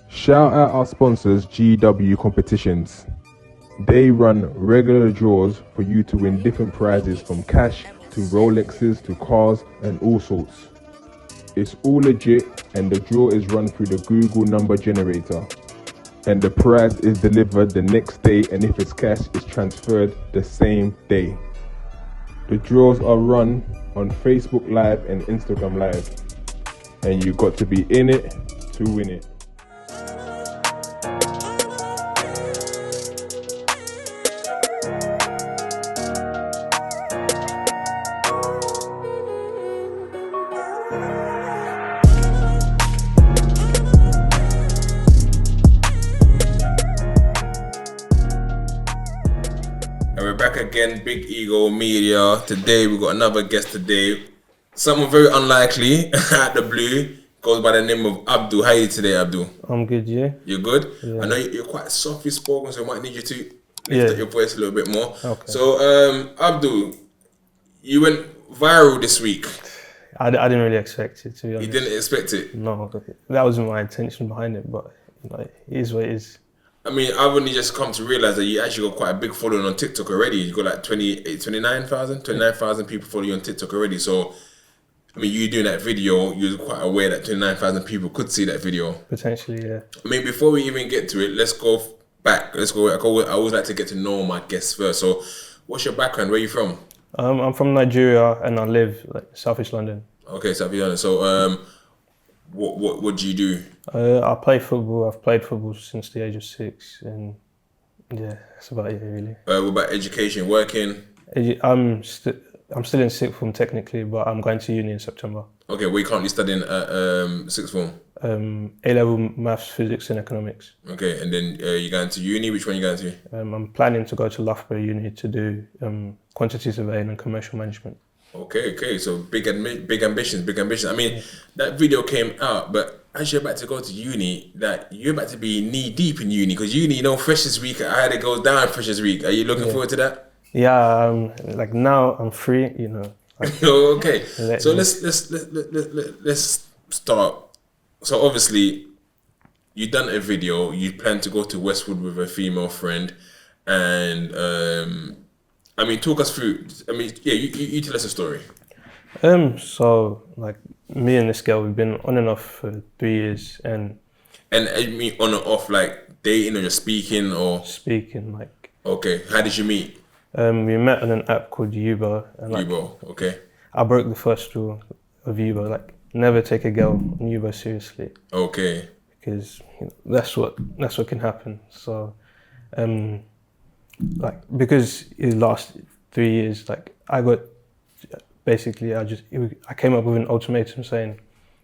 Shout out our sponsors, GW Competitions. They run regular draws for you to win different prizes from cash to Rolexes to cars and all sorts. It's all legit and the draw is run through the Google number generator. And the prize is delivered the next day, and if it's cash, it's transferred the same day. The draws are run on Facebook Live and Instagram Live. And you got to be in it to win it. Again, Big Ego Media. Today we got another guest today. Someone very unlikely out the blue. Goes by the name of Abdul. How are you today, Abdul? I'm good, yeah. You're good? Yeah. I know you're quite softly spoken, so I might need you to lift up your voice a little bit more. Okay. So, Abdul, you went viral this week. I didn't really expect it, to be honest. You didn't expect it? No, that wasn't my intention behind it, but it is what it is. I mean, I've only just come to realise that you actually got quite a big following on TikTok already. You got like 29,000 people follow you on TikTok already. So, I mean, you doing that video, you're quite aware that 29,000 people could see that video. Potentially, yeah. I mean, before we even get to it, let's go back. I always like to get to know my guests first. So, what's your background? Where are you from? I'm from Nigeria and I live Southeast London. Okay, Southeast London. So, what do you do? I play football. I've played football since the age of 6, and yeah, that's about it really. What about education, working? I'm still in sixth form technically, but I'm going to uni in September. Okay, well, you currently studying at sixth form? A-level maths, physics and economics. Okay, and then you're going to uni. Which one are you going to? I'm planning to go to RAFFLE uni to do quantity surveying and commercial management. Okay, so big ambitions. I mean, that video came out, but as you're about to go to uni, that you're about to be knee deep in uni, because uni, Freshers Week, I had it goes down Freshers Week. Are you looking forward to that? Yeah, now I'm free, Okay, so let's start. So obviously, you done a video. You plan to go to Westwood with a female friend, and I mean, talk us through. I mean, yeah, you tell us a story. So me and this girl, we've been on and off for 3 years, and I mean on and off, like dating or just speaking or speaking, Okay, how did you meet? We met on an app called Uber, and Uber, okay. I broke the first rule of Uber, never take a girl on Uber seriously. Okay. Because that's what can happen. So, because it lasted 3 years, I got basically I came up with an ultimatum saying,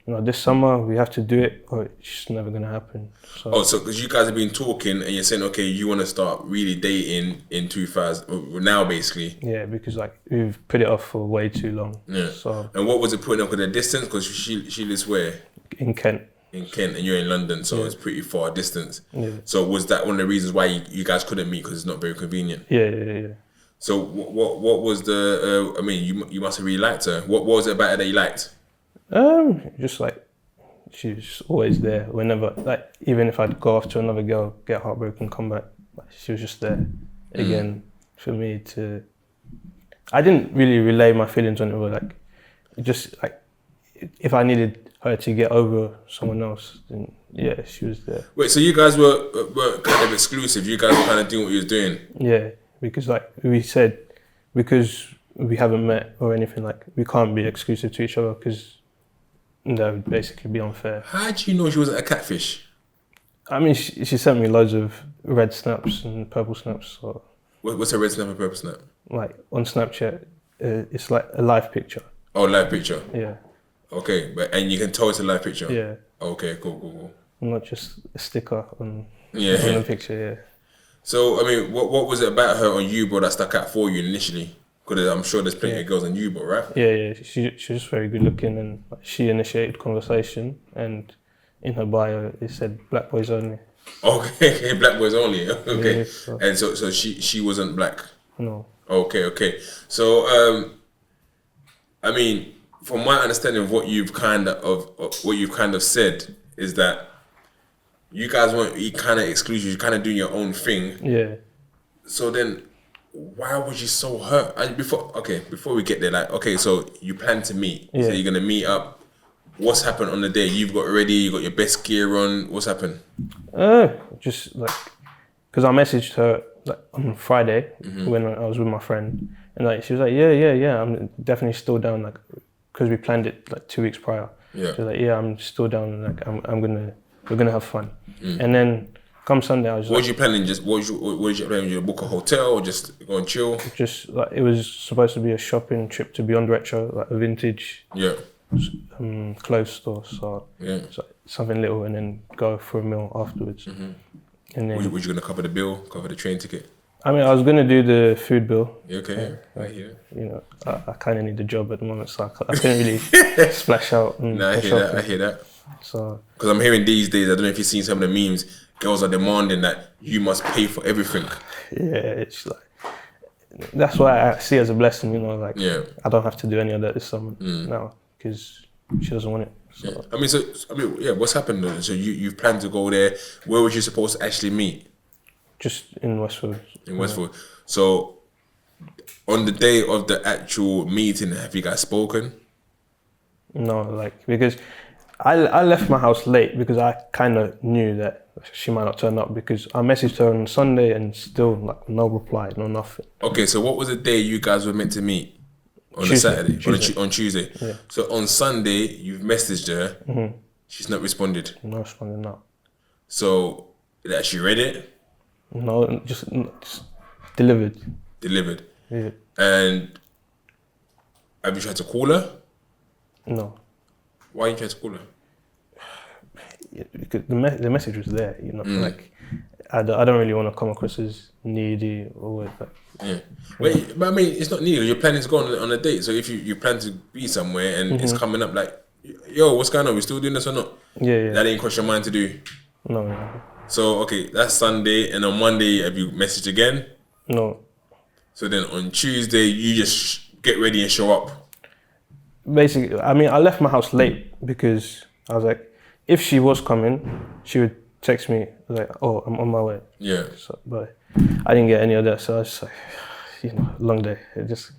this summer we have to do it or it's just never gonna happen. So because you guys have been talking and you're saying, okay, you want to start really dating in 2000 now, basically. Yeah, because we've put it off for way too long. Yeah. So and what was it putting up with the distance? Because she lives where? In Kent. In Kent, and you're in London, so it's pretty far distance. Yeah. So was that one of the reasons why you guys couldn't meet, because it's not very convenient? Yeah. So what was the? I mean, you must have really liked her. What was it about her that you liked? Just she was always there whenever, even if I'd go off to another girl, get heartbroken, come back, she was just there again for me to. I didn't really relay my feelings on it, but if I needed her to get over someone else, then yeah, she was there. Wait, so you guys were kind of exclusive? You guys were kind of doing what you was doing? Yeah, because we said, because we haven't met or anything, we can't be exclusive to each other, because that would basically be unfair. How did you know she wasn't a catfish? I mean, she sent me loads of red snaps and purple snaps. So what's a red snap and purple snap? On Snapchat, it's a live picture. Oh, live picture. Yeah. Okay, and you can tell it's a live picture. Yeah. Okay, cool. Not just a sticker on the picture. Yeah. So I mean, what was it about her on Uber that stuck out for you initially? Because I'm sure there's plenty of girls on Uber, right? Yeah. She was just very good looking, and she initiated conversation. And in her bio, it said "Black boys only." Okay, black boys only. Okay, yeah, so. And so she wasn't black. No. Okay. So I mean, from my understanding of what you've kind of said is that you guys weren't kind of exclusive. You're kind of doing your own thing. Yeah. So then, why was you so hurt? And before we get there, like, okay, so you plan to meet. Yeah. So you're gonna meet up. What's happened on the day? You've got ready. You got your best gear on. What's happened? Just like, because I messaged her like on Friday Mm-hmm. when I was with my friend, and like she was like, yeah, I'm definitely still down, like, because we planned it like 2 weeks prior. Yeah. She was like, yeah, I'm still down. Like, we're gonna have fun. And then come Sunday, I was What like, was you planning? What did you planning? Did you book a hotel or just go and chill? just like, it was supposed to be a shopping trip to Beyond Retro, like a vintage Yeah. clothes store. So Yeah. it's like something little, and then go for a meal afterwards. And then Was you gonna cover the bill? Cover the train ticket? I mean, I was gonna do the food bill. You okay? I hear. You know, I kind of need a job at the moment, so I couldn't really splash out. Nah, I hear that. I hear that. So Because I'm hearing these days, I don't know if you've seen some of the memes, girls are demanding that you must pay for everything. yeah, it's like, that's why I see it as a blessing. You know, like, Yeah. I don't have to do any of that this summer now because she doesn't want it. So Yeah. What's happened then? So you've planned to go there. Where was you supposed to actually meet? just in Westfield. In Westfield. So on the day of the actual meeting, have you guys spoken? No, like, because I left my house late because I kind of knew that she might not turn up, because I messaged her on Sunday and still like no reply, no nothing. Okay, so what was the day you guys were meant to meet? On Tuesday. a Saturday? Tuesday. On Tuesday? Yeah. So on Sunday, you've messaged her. She's not responded. No responding now. So that she read it, No, just delivered. delivered. Yeah. And have you tried to call her? No. Why you tried to call her? Yeah, because the message was there, you know. Like, I don't really want to come across as needy or like. Yeah. But I mean, it's not needed. You're planning to go on a date. So if you plan to be somewhere and it's coming up like, yo, what's going on? We still doing this or not? Yeah. That ain't cross your mind to do. No. So, okay, that's Sunday. And on Monday, have you messaged again? No. So then on Tuesday, you just get ready and show up. Basically, I mean, I left my house late because I was like, if she was coming, she would text me like, "Oh, I'm on my way." Yeah. So, but I didn't get any of that, so I was just like, you know, long day. It just.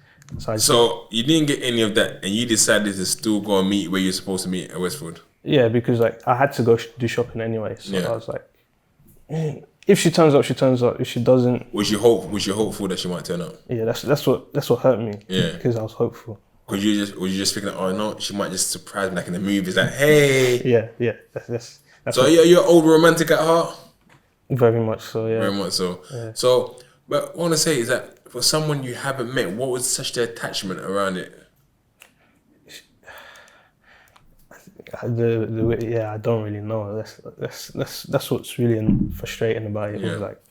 So you didn't get any of that, and you decided to still go and meet where you're supposed to meet at Westfield. Yeah, because like I had to go do shopping anyway, so Yeah. I was like, if she turns up, she turns up. If she doesn't, Was you hopeful that she might turn up? yeah, that's what hurt me. Yeah. Because I was hopeful. Was you just thinking, oh no, she might just surprise me like in the movies, like, hey. Yeah. That's So you're old romantic at heart. very much so. Yeah. Very much so. So, but what I want to say is that for someone you haven't met, what was such the attachment around it? I don't really know. That's what's really frustrating about it. Yeah. It's like,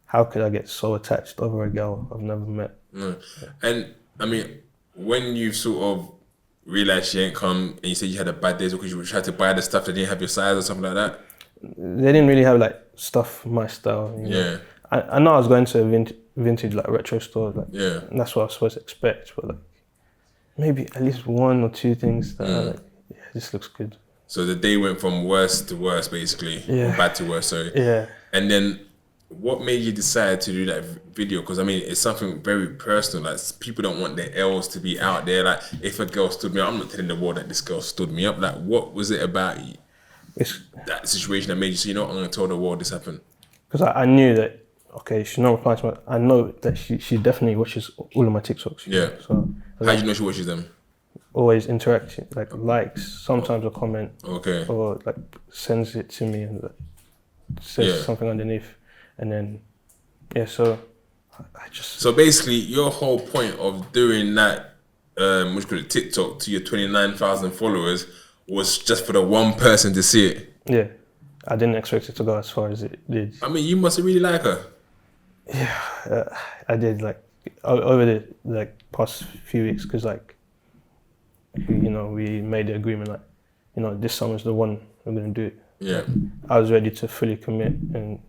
how could I get so attached over a girl I've never met? And I mean, when you sort of realized she ain't come and you said you had a bad day because you tried to buy the stuff that didn't have your size or something like that. They didn't really have like stuff my style. You know? Yeah. I know I was going to a vintage like retro store, like, Yeah. and that's what I was supposed to expect, but like maybe at least one or two things that are like, yeah, this looks good. So the day went from worse to worse, basically. Yeah. Or bad to worse, sorry. Yeah. And then what made you decide to do that video? Because I mean, it's something very personal. Like, people don't want their L's to be out there. Like, if a girl stood me up, I'm not telling the world that this girl stood me up. Like, what was it about that situation that made you say, you know, I'm going to tell the world this happened? Because I knew that, okay, she's not replying to my, I know that she definitely watches all of my TikToks. Yeah. So How do you know she watches them? always interacting, like likes, sometimes a comment. Okay. Or like sends it to me and like, says something underneath. And then, yeah, so I just... So basically, your whole point of doing that, what you call it, TikTok to your 29,000 followers was just for the one person to see it. Yeah. I didn't expect it to go as far as it did. I mean, you must really like her. Yeah, I did, like, over the like past few weeks, because like, you know, we made the agreement, like, you know, this summer's the one we're going to do it. Yeah. I was ready to fully commit and,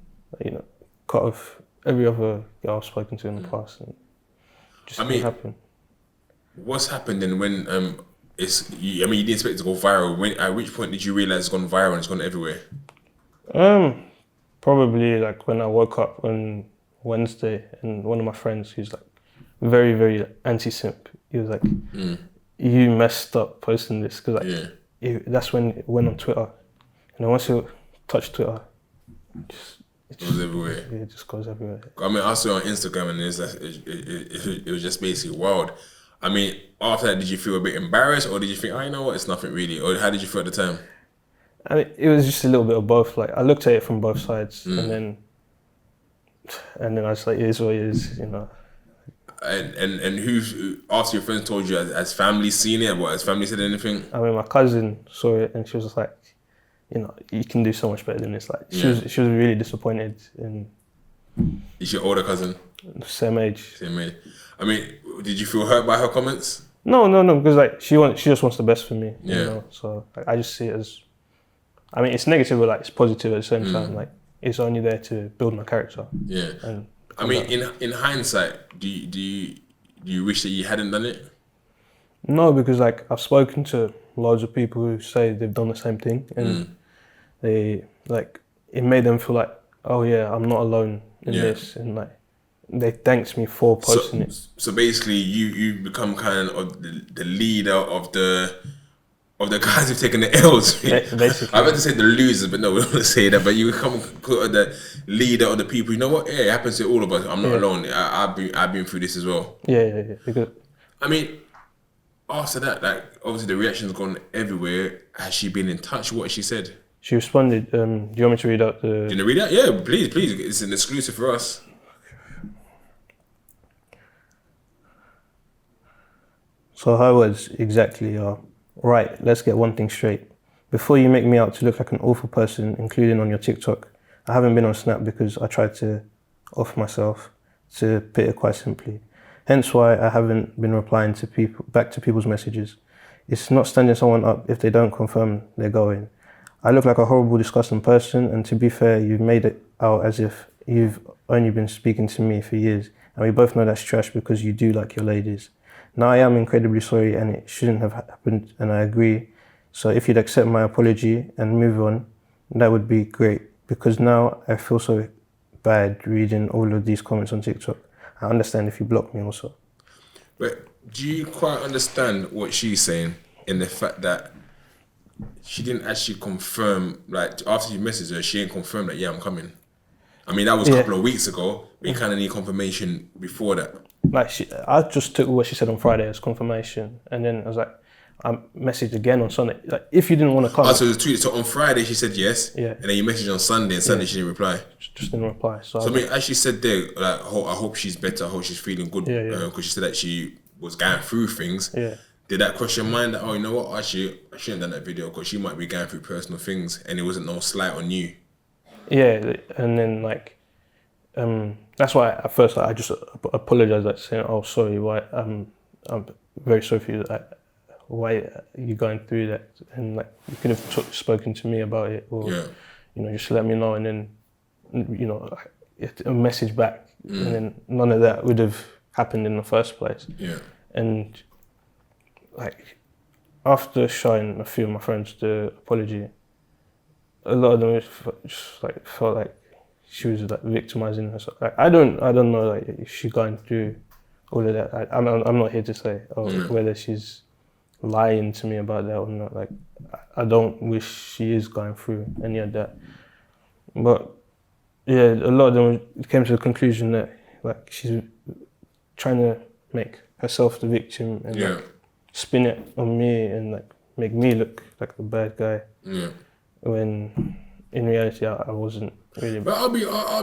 you know, cut off every other girl I've spoken to in the past, and just didn't happen. What's happened then when you didn't expect it to go viral. At which point did you realize it's gone viral and it's gone everywhere? Probably like when I woke up on Wednesday, and one of my friends, who's like very, very anti-simp, he was like, "You messed up posting this," because like that's when it went on Twitter, and then once you touch Twitter, it goes everywhere. Yeah, it just goes everywhere. I mean, I saw it on Instagram, and it was just basically wild. I mean, after that, did you feel a bit embarrassed, or did you think, oh, you know what, it's nothing really? Or how did you feel at the time? I mean, it was just a little bit of both. Like I looked at it from both sides, and then I was like, it is what it is, you know. And who after your friends told you, has family seen it? What, has family said anything? I mean, my cousin saw it, and she was just like, you know, you can do so much better than this. Like she was really disappointed. And is your older cousin? Same age. Same age. I mean, did you feel hurt by her comments? No, because like she just wants the best for me. You know? So like, I just see it as, I mean, it's negative, but like it's positive at the same time. Like it's only there to build my character. Yeah. And I mean, in hindsight, do you wish that you hadn't done it? No, because like I've spoken to loads of people who say they've done the same thing, and they like it made them feel like, oh yeah, I'm not alone in this, and like they thanked me for posting it. So basically, you become kind of the leader of the guys who've taken the L's. Basically, I meant to say the losers, but no, we don't want to say that. But you become the leader of the people. You know what? Yeah, it happens to all of us. I'm not alone. I've been through this as well. Yeah. Because I mean, after that, like obviously the reaction's gone everywhere. Has she been in touch? What has she said? She responded. Do you want me to read out the? Do you read out? Yeah, please. It's an exclusive for us. So her words exactly are, right, let's get one thing straight. Before you make me out to look like an awful person, including on your TikTok, I haven't been on Snap because I tried to off myself, to put it quite simply. Hence why I haven't been replying to back to people's messages. It's not standing someone up if they don't confirm they're going. I look like a horrible, disgusting person, and to be fair, you've made it out as if you've only been speaking to me for years, and we both know that's trash because you do like your ladies. Now I am incredibly sorry and it shouldn't have happened, and I agree. So if you'd accept my apology and move on, that would be great, because now I feel so bad reading all of these comments on TikTok. I understand if you block me also. But do you quite understand what she's saying in the fact that she didn't actually confirm, like after you messaged her, she ain't confirmed that, yeah, I'm coming. I mean, that was a couple of weeks ago, but you kind of need confirmation before that. Like I just took what she said on Friday as confirmation, and then I was like, I messaged again on Sunday. Like, if you didn't want to come. So the tweet. So on Friday she said yes. Yeah. And then you messaged on Sunday, and Sunday she didn't reply. Just didn't reply. So I mean, as she said there, like, I hope she's better. I hope she's feeling good. Because she said that she was going through things. Yeah. Did that cross your mind that, oh, you know what? Actually, I shouldn't have done that video because she might be going through personal things, and it wasn't no slight on you. Yeah, and then like. That's why at first I just apologized, like saying, "Oh, sorry, why? I'm very sorry for you. Why are you going through that?" And like you could have spoken to me about it, or you know, just let me know, and then you know, a message back, and then none of that would have happened in the first place. Yeah. And like after showing a few of my friends the apology, a lot of them just like felt like she was like victimizing herself. Like, I don't know like if she's going through all of that. I'm not here to say whether she's lying to me about that or not. Like I don't wish she is going through any of that. But yeah, a lot of them came to the conclusion that like she's trying to make herself the victim and like spin it on me and like make me look like the bad guy. Yeah. When in reality I wasn't. Really. But I'll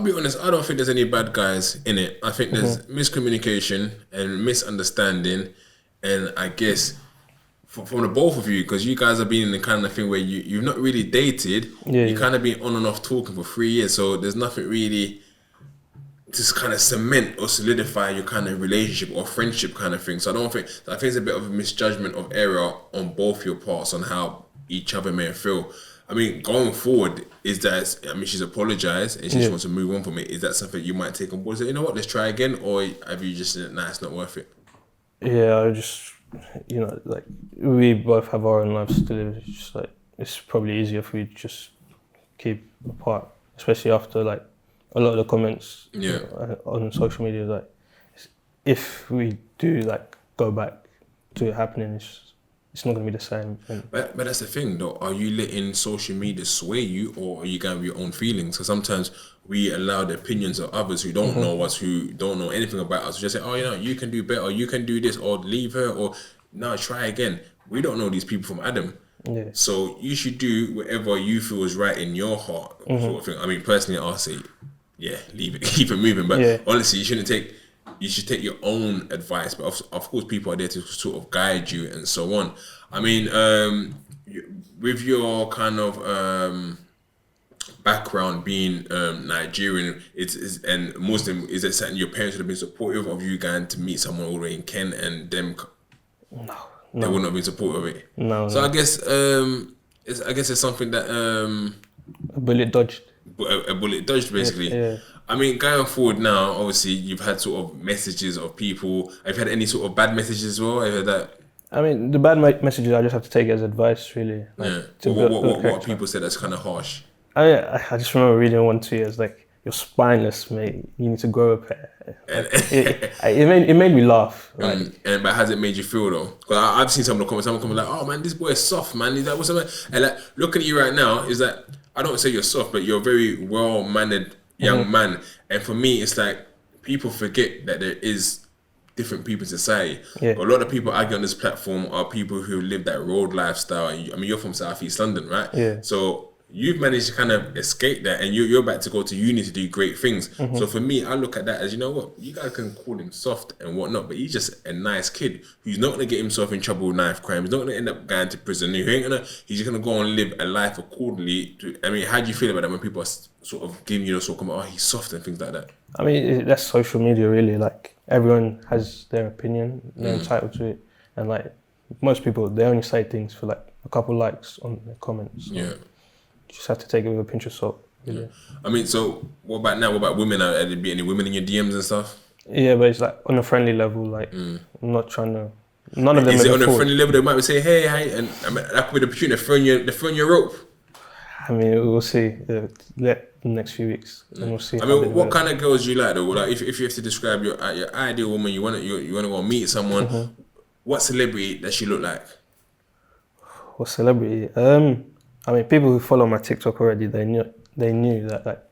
be honest, I don't think there's any bad guys in it. I think there's miscommunication and misunderstanding, and I guess from the both of you, because you guys have been in the kind of thing where you've not really dated, you kind of been on and off talking for 3 years, so there's nothing really to kind of cement or solidify your kind of relationship or friendship kind of thing. So I think it's a bit of a misjudgment of error on both your parts on how each other may feel. I mean, going forward, is that, I mean, she's apologized and she just wants to move on from it. Is that something you might take on board? Say, you know what, let's try again? Or have you just said, nah, it's not worth it? Yeah, I just, you know, like, we both have our own lives to live. It's just like, it's probably easier if we just keep apart, especially after like a lot of the comments on social media. Like, if we do like go back to it happening, it's not gonna be the same. But that's the thing, though. Are you letting social media sway you, or are you going with your own feelings? Because sometimes we allow the opinions of others who don't know us, who don't know anything about us, just say, "Oh, you can do better, or you can do this, or leave her, or no, try again." We don't know these people from Adam. Yeah. So you should do whatever you feel is right in your heart, sort of thing. I mean, personally, I'll say, leave it, keep it moving. But honestly, you should take your own advice. But of course, people are there to sort of guide you and so on. I mean, with your kind of background being Nigerian, and Muslim, is it something your parents would have been supportive of you going to meet someone all the way in Kent, and them? No. They wouldn't have been supportive of it. No. So I guess it's something that a bullet dodged. A bullet dodged, basically. Yeah. I mean, going forward now, obviously you've had sort of messages of people. Have you had any sort of bad messages as well? I've heard that. I mean, the bad messages, I just have to take it as advice, really. Like, what people said that's kind of harsh. I just remember reading one tweet. It's like, "You're spineless, mate. You need to grow a pair." It made me laugh. Like, but has it made you feel though? Because I've seen some of the comments. Someone coming like, "Oh man, this boy is soft, man. Is that what's up?" And like, looking at you right now, is that I don't say you're soft, but you're a very well-mannered young man. And for me, it's like people forget that there is different people in society. Yeah. But a lot of people argue on this platform are people who live that road lifestyle. I mean, you're from South East London, right? Yeah. So you've managed to kind of escape that, and you're about to go to uni to do great things. So for me, I look at that as, you know what, you guys can call him soft and whatnot, but he's just a nice kid who's not gonna get himself in trouble with knife crime. He's not gonna end up going to prison. He's just gonna go and live a life accordingly. I mean, how do you feel about that when people are sort of giving you the sort of comment, "Oh, he's soft" and things like that? I mean, that's social media, really. Like, everyone has their opinion, they're entitled to it, and like most people, they only say things for like a couple likes on their comments. So you just have to take it with a pinch of salt. Really. I mean, so what about now? What about women? Are there be any women in your DMs and stuff? Yeah, but it's like on a friendly level. Like, I'm not trying to. None of them. Is it on a friendly level? They might say, "Hey," and I mean, that could be the opportunity. They're throwing your rope. I mean, we'll see. The next few weeks, and we'll see. I mean, what kind of girls do you like though? Like, if you have to describe your ideal woman, you want to go meet someone. What celebrity does she look like? What celebrity? I mean, people who follow my TikTok already, they knew that like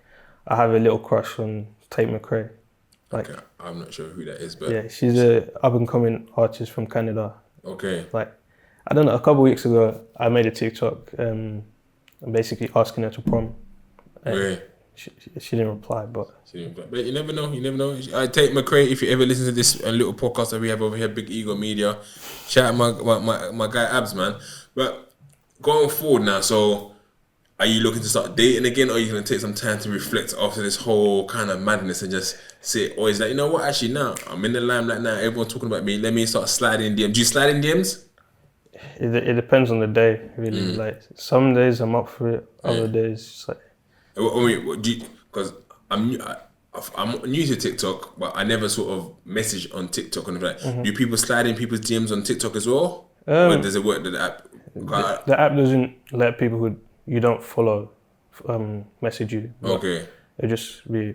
I have a little crush on Tate McRae. Like, okay, I'm not sure who that is, but yeah, she's a up and coming artist from Canada. Okay. Like, I don't know. A couple of weeks ago, I made a TikTok, basically asking her to prom. Okay. She didn't reply, but you never know. I Tate McRae, if you ever listen to this little podcast that we have over here, Big Ego Media, shout out my guy Abs, man. But going forward now, so are you looking to start dating again, or are you going to take some time to reflect after this whole kind of madness and just sit? Or is that, you know what, actually now, I'm in the limelight now, everyone's talking about me, let me start sliding DMs. Do you slide in DMs? It depends on the day, really. Like, some days I'm up for it, other days it's like... I mean, because I'm new to TikTok, but I never sort of message on TikTok and like, do people slide in people's DMs on TikTok as well? Or does it work, the app? The app doesn't let people who you don't follow message you. Okay. It just be,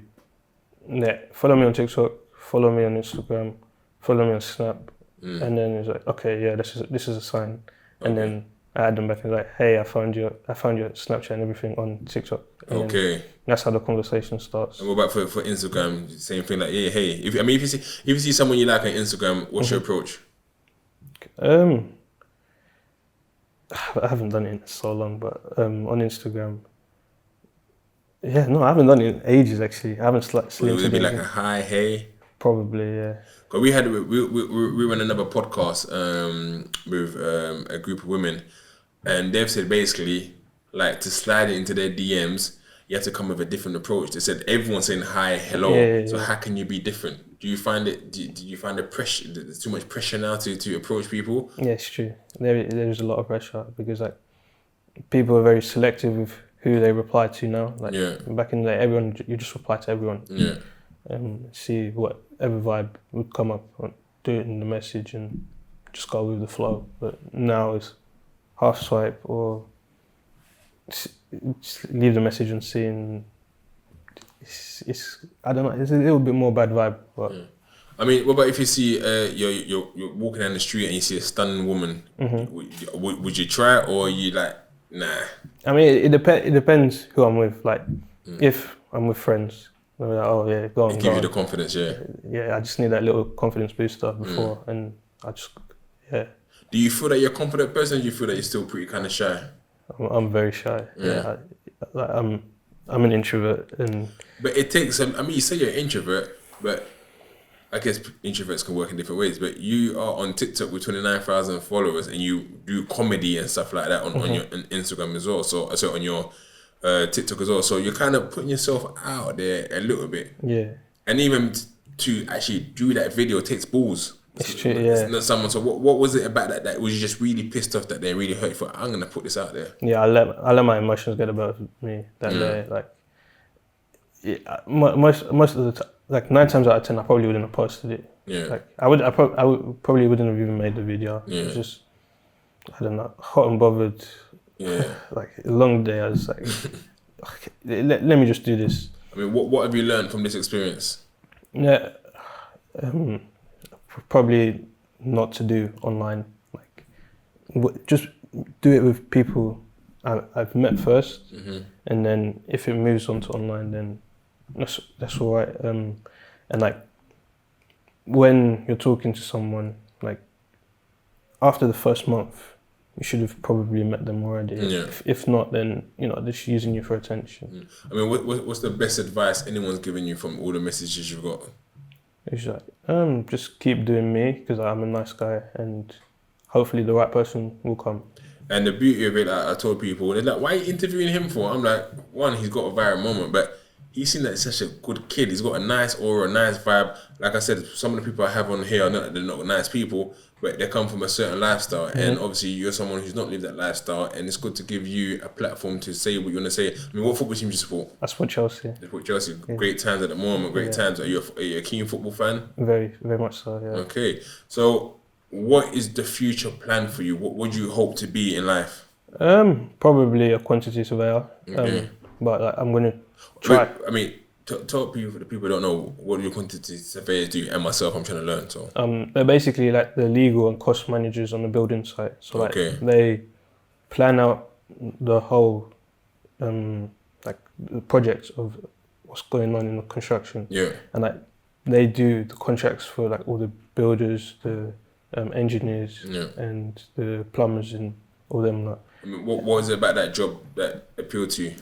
follow me on TikTok, follow me on Instagram, follow me on Snap, and then it's like, okay, yeah, this is a sign, and then I add them back and like, hey, I found your Snapchat and everything on TikTok. And okay. That's how the conversation starts. And what about for Instagram? Same thing, like, yeah, hey, if you see someone you like on Instagram, what's your approach? I haven't done it in so long, but on Instagram, yeah, no, I haven't done it in ages actually. I haven't slid into it. Would it be like a hi, hey? Probably, yeah. But we run another podcast with a group of women, and they've said basically, like, to slide it into their DMs, you have to come with a different approach. They said everyone's saying hi, hello. Yeah. So how can you be different? Do you find it? Do you find the pressure? There's too much pressure now to approach people. Yeah, it's true. There is a lot of pressure because like people are very selective with who they reply to now. Like back in the day, you just reply to everyone. Yeah. See whatever vibe would come up, do it in the message and just go with the flow. But now it's half swipe or just leave the message and see. And it's I don't know. It's a little bit more bad vibe, but. Yeah. I mean, what about if you see you're walking down the street and you see a stunning woman? Would you try it, or are you like, nah? I mean, it depends who I'm with. Like, if I'm with friends, they're like, oh yeah, go on. Give you the confidence, yeah. Yeah, I just need that little confidence booster before, and I just, yeah. Do you feel that you're a confident person? Or do you feel that you're still pretty kind of shy? I'm very shy. Yeah, I'm an introvert, and. But it takes. I mean, you say you're an introvert, but. I guess introverts can work in different ways, but you are on TikTok with 29,000 followers and you do comedy and stuff like that on your on Instagram as well. So on your TikTok as well. So you're kind of putting yourself out there a little bit. Yeah. And even to actually do that video takes balls. It's true, yeah. It's not someone. So what was it about that was you just really pissed off that they really hurt you? For I'm gonna put this out there. Yeah, I let my emotions get about me that day. Like, yeah, most of the time. Like 9 times out of 10, I probably wouldn't have posted it. Yeah. Like I probably wouldn't have even made the video. Yeah. It's just, I don't know, hot and bothered. Yeah. Like a long day. I was like, okay, let me just do this. I mean, what have you learned from this experience? Yeah. Probably not to do online. Like, just do it with people I've met first, and then if it moves on to online, then. That's all right. And like when you're talking to someone, like after the first month, you should have probably met them already. Yeah. If not, then they're just using you for attention. I mean, what's the best advice anyone's given you from all the messages you've got? It's like just keep doing me because I'm a nice guy, and hopefully the right person will come. And the beauty of it, like I told people, they're like, "Why are you interviewing him for?" I'm like, one, he's got a viral moment, but. He seems like such a good kid. He's got a nice aura, a nice vibe. Like I said, some of the people I have on here are they're not nice people, but they come from a certain lifestyle. And obviously, you're someone who's not lived that lifestyle, and it's good to give you a platform to say what you want to say. I mean, what football team do you support? I support Chelsea. You support Chelsea. Yeah. Great times at the moment. Great times. Are you a keen football fan? Very, very much so. Yeah. Okay. So, what is the future plan for you? What would you hope to be in life? Probably a quantity surveyor. Okay. But like, I'm gonna. Try. I mean, tell people, the people who don't know what your quantity surveyors do, and myself, I'm trying to learn. So they're basically like the legal and cost managers on the building site. So like they plan out the whole like the projects of what's going on in the construction. Yeah. And like they do the contracts for like all the builders, the engineers, and the plumbers and all them. Like. I mean, what was it about that job that appealed to you?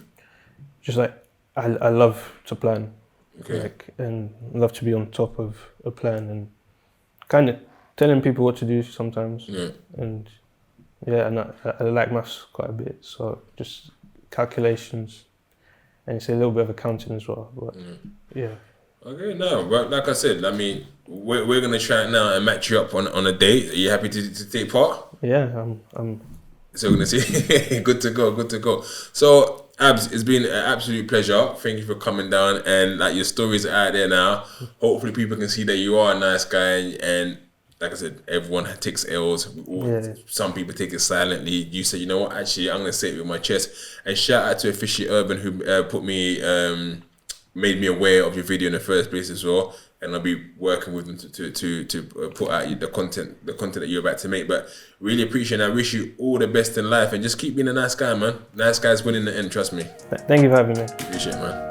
Just like. I love to plan, okay. and love to be on top of a plan and kind of telling people what to do sometimes. Yeah. And I like maths quite a bit, so just calculations, and it's a little bit of accounting as well. But yeah. Okay, no, but like I said, I mean, we're gonna try it now and match you up on a date. Are you happy to take part? Yeah, I'm. So we're gonna see. Good to go. So. Abs, it's been an absolute pleasure. Thank you for coming down, and like your stories are out there now. Hopefully people can see that you are a nice guy, and like I said, everyone takes L's. Some people take it silently. You say, you know what, actually I'm gonna say it with my chest. And shout out to Official Urban who made me aware of your video in the first place as well. And I'll be working with them to put out the content that you're about to make. But really appreciate it. I wish you all the best in life, and just keep being a nice guy, man. Nice guys win in the end, trust me. Thank you for having me. Appreciate it, man.